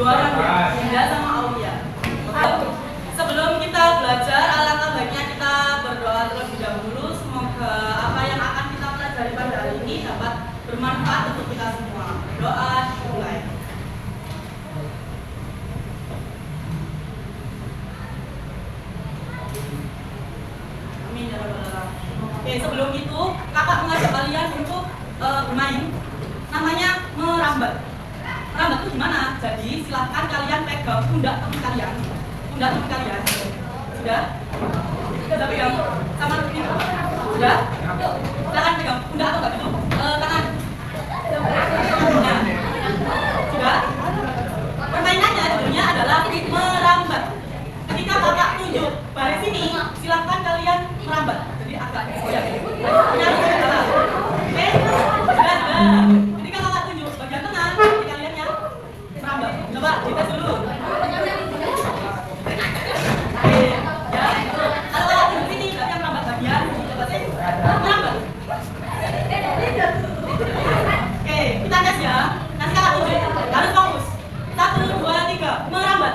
Dua orang ya, Dinda sama Aulia. Sebelum kita belajar, alangkah baiknya kita berdoa terlebih dahulu. Semoga apa yang akan kita pelajari pada hari ini dapat bermanfaat untuk kita semua. Doa dimulai. Amin ya rabbal alamin. Oke, sebelum itu kakak mengajak kalian untuk bermain. Namanya merambat. Merambat itu gimana? Jadi silahkan kalian pegang pundak teman kalian. Pundak teman kalian. Sudah? Sudah pegang sama ini. Sudah? Silahkan pegang pundak atau enggak dulu? Tangan. Nah. Sudah? Permainannya sebenarnya adalah merambat. Ketika kakak tunjuk baris sini, silahkan kalian merambat. Jadi agak goyang. Oke? Sudah. Ketika kakak tunjuk bagian tengah, jadi kalian yang merambat. Coba dites dulu. Oke, ya. Kalau kakak tunjuk sini, berarti yang merambat bagian. Coba sih. Merambat. Oke, kita tes ya. Nanti kakak tunjuk. Harus fokus. 1, 2, 3. Merambat.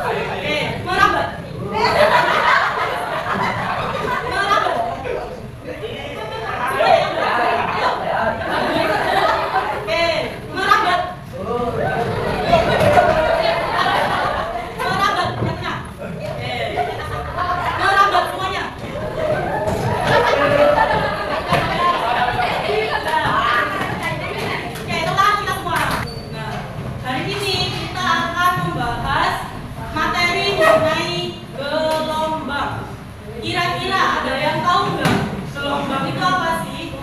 Oke, merambat. Kira-kira ada yang tahu nggak gelombang itu apa sih?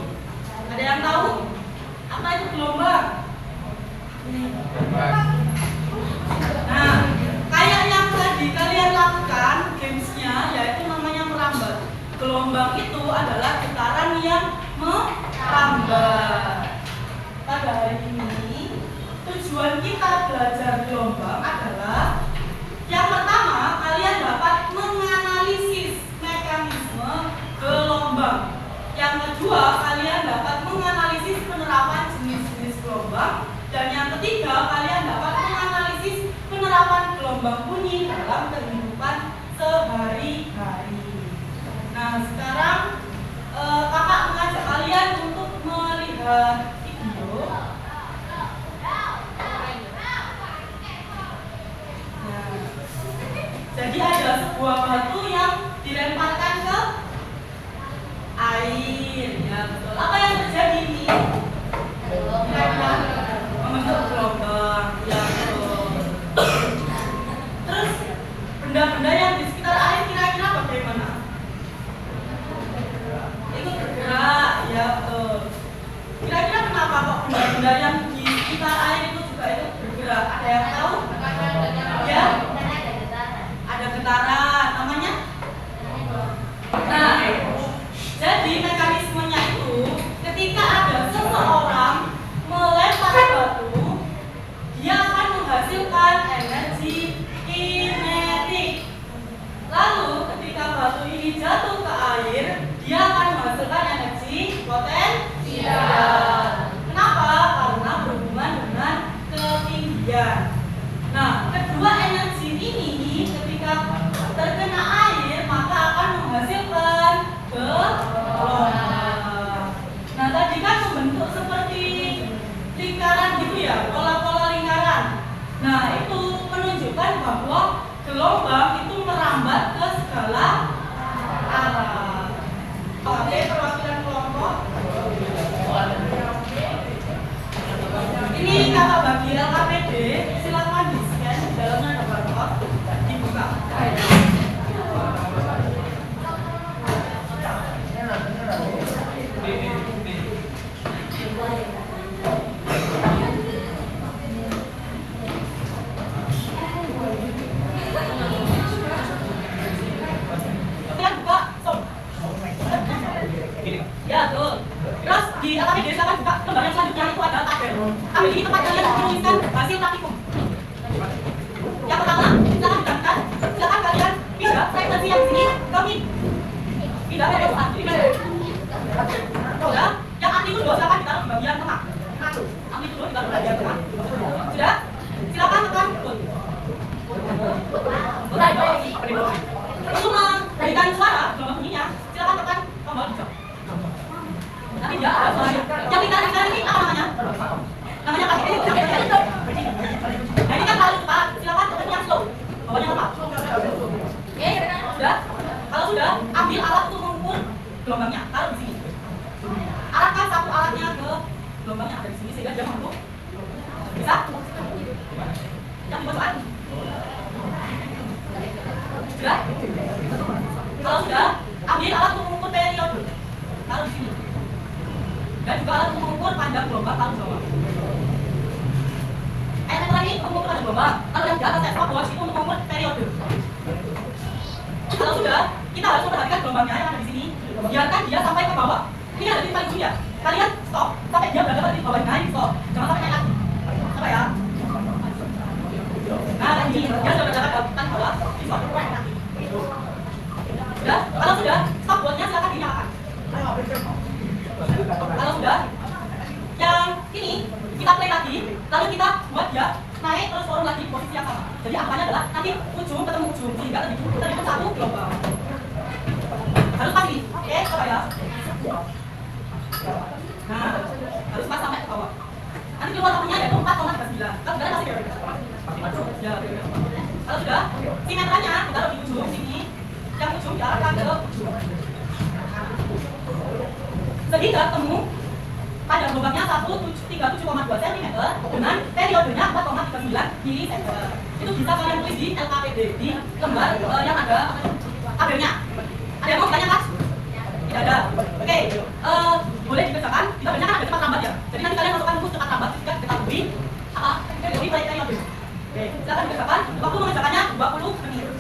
Ada yang tahu? Apa itu gelombang? Nah, kayak yang tadi kalian lakukan gamesnya, yaitu namanya merambat. Gelombang itu adalah getaran yang merambat. Pada hari ini, tujuan kita belajar gelombang adalah yang pertama, kalian dapat menganalisis mekanisme gelombang. Yang kedua, kalian dapat menganalisis penerapan jenis-jenis gelombang. Dan yang ketiga, kalian dapat menganalisis penerapan gelombang bunyi dalam kehidupan sehari-hari. Nah, sekarang kakak mengajak kalian untuk melihat video. Jadi ada sebuah batu yang dilemparkan ke air, ya betul. Apa yang terjadi nih? Membentuk gelombang, ya betul. Terus benda-benda yang di sekitar air kira-kira bagaimana? Ikut bergerak, ya betul. Kira-kira kenapa kok benda-benda yang di sekitar air itu juga ikut bergerak? Ada yang tahu? Ya? Ada getaran, namanya? Nah, jadi mekanismenya itu ketika ada seseorang melempar batu, dia akan menghasilkan energi kinetik. Lalu ketika batu ini jatuh ke air, dia akan menghasilkan energi potensial. Kenapa? Karena berhubungan dengan ketinggian. Nah, kedua energi ini ketika terkena air maka akan menghasilkan gelombang. Nah, tadi kan membentuk seperti lingkaran gitu ya, pola-pola lingkaran. Nah, itu menunjukkan bahwa gelombang itu merambat ke segala arah. Oke, perwakilan kelompok. Ini kakak bagi LKPD, silakan di-scan, di dalamnya ada barcode, dibuka. Kalian buka, stop. Ya, tuh. Terus di LKPD silakan buka lembar yang selanjutnya, itu ada tabel. Tabel ini tempat kalian menuliskan hasil praktikum. Yang pertama, silakan digantikan. Silakan kalian pindah frekuensi yang di sini ke min. Pindah frekuensi. Udah. Yang aktif itu silakan ditaruh di bagian tengah. Ambil dulu di bagian tengah. Sudah? Silakan tekan play. Udah, untuk memberikan suara gelombang bunyinya, silakan tekan tombol hijau. Nanti dia ada suaranya. Yang ditarik ini apa namanya? Namanya apa? Nah, ini kan kalau cepat, silakan tekan yang slow. Bawahnya lemah. Oke, sudah. Kalau sudah, ambil alat untuk mengukur gelombangnya. Taruh di sini. Arahkan satu alatnya ke gelombang yang ada di sini sehingga dia mampu. Bisa? Yang dibuat. Sudah? Kalau sudah, ambil alat untuk mengukur periode. Taruh di sini. Dan juga alat untuk mengukur panjang gelombang taruh di bawah. Yang lagi untuk mengukur panjang gelombang. Kalau yang di atas saya bawah itu untuk mengukur periode. Kalau sudah, kita harus memperhatikan gelombangnya yang ada di sini. Biarkan dia sampai ke bawah. Ini ada di paling ujung ya. Kalian stop sampai dia berada di bawah. Nah, ini stop. Jangan sampai naik lagi. Apa ya? Nah, lagi dia sudah berada di bawah. Ini stop. Sudah? Kalau sudah, stop buatnya silakan dinyalakan. Kalau sudah, yang ini kita play lagi, lalu kita buat dia naik terus turun lagi posisi yang sama. Jadi angkanya adalah nanti ujung ketemu ujung sehingga terhitung satu gelombang. Harus pasti, oke, coba ya. Nah, harus pas sampai ke bawah. Nanti keluar waktunya yaitu 4,39. Kan sebenarnya masih beda. Ya, kalau sudah, si meternya ditaruh di ujung sini, yang ujung diarahkan ke ujung. Sehingga ketemu pada gelombangnya 137,2 cm dengan periodenya 4,39 mili. Itu bisa kalian tulis di LKPD di lembar yang ada tabelnya. Ada yang mau ditanyakan? Tidak ada. Oke, boleh dikerjakan. Kita banyak kan ada cepat lambat ya. Jadi nanti kalian masukkan rumus cepat lambat jika diketahui apa periode periode. Oke, silakan dikerjakan. Waktu mengerjakannya 20 menit.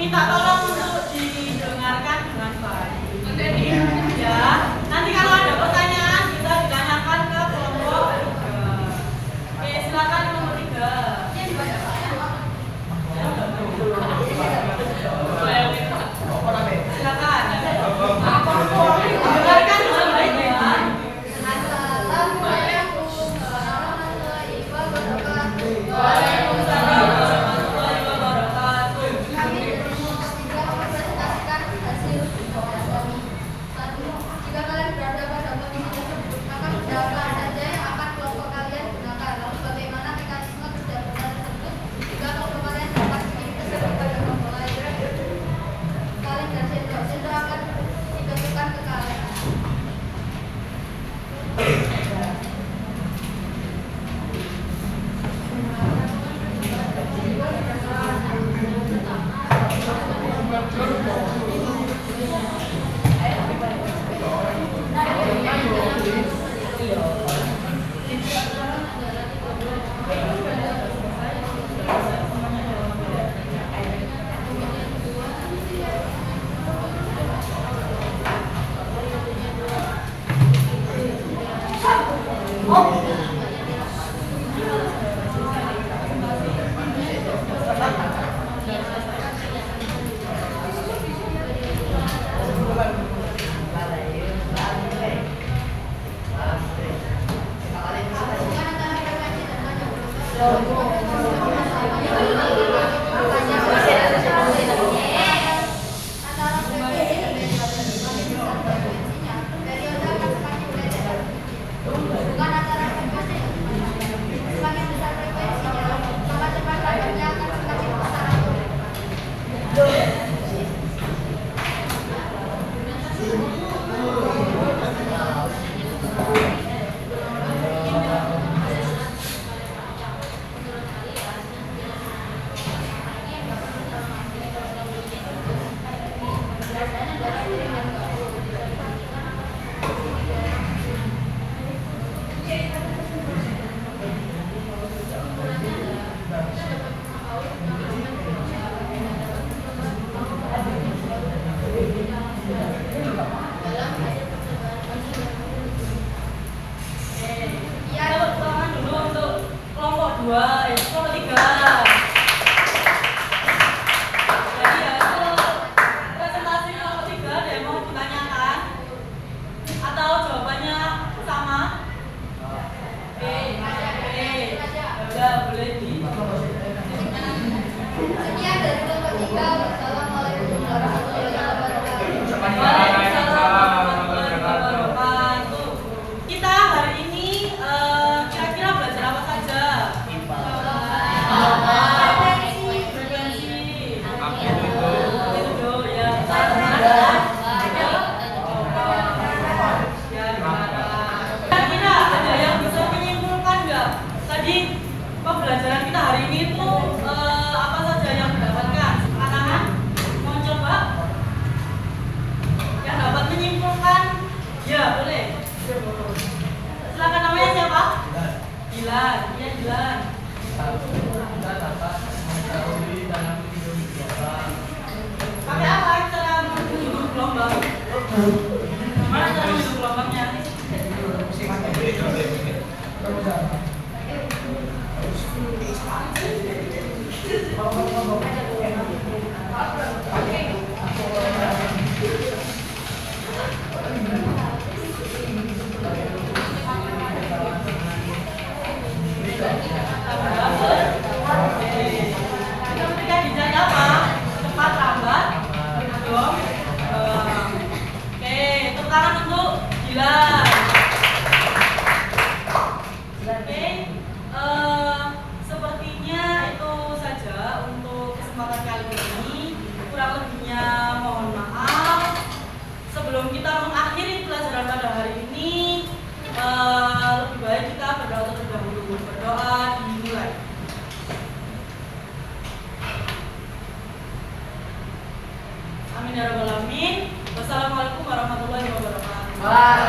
minta tolong untuk didengarkan dengan baik. Ya, nanti kalau ada pertanyaan bisa ditanyakan ke kelompok 3. Oke, silakan nomor 3. Silakan. Dengarkan dengan baik ya. Waalaikumsalam warahmatullahi wabarakatuh. Kami mempresentasikan hasil pembahasan kami. 1. Jika kalian berada pada kondisi tersebut, maka beberapa saja yang akan kelompok kalian gunakan. Lalu bagaimana mekanisme keberdampingan tersebut jika kelompok kalian dapat mengirim tersebut pada kelompok lain? Kalian dan sendok akan ditentukan ke kalian. Sekian dari kelompok 3. Wassalamualaikum warahmatullahi wabarakatuh. Waalaikumsalam warahmatullahi wabarakatuh. Kita hari ini kira-kira belajar apa saja? Frekuensi. Itu ya. Kira-kira ada yang bisa menyimpulkan nggak? Tadi pembelajaran kita hari ini itu apa saja yang mendapatkan? Anak-anak mau coba? Yang dapat menyimpulkan? Ya, boleh. Silakan, namanya siapa? Dilan. Iya, Dilan. Kita dapat mengetahui dalam video gelombang. Pakai apa cara menghidupkan gelombang? Mana cara menghidupkan gelombangnya? Ketika dicari apa? Cepat, lambat, dong. Oke, tepuk tangan untuk Dilan. Oke, sepertinya itu saja untuk kesempatan kali ini. Kurang lebihnya mohon maaf. Sebelum kita mengakhiri pelajaran pada hari ini, lebih baik kita berdoa terlebih dahulu. Berdoa dimulai. Amin ya rabbal alamin. Wassalamualaikum warahmatullahi wabarakatuh.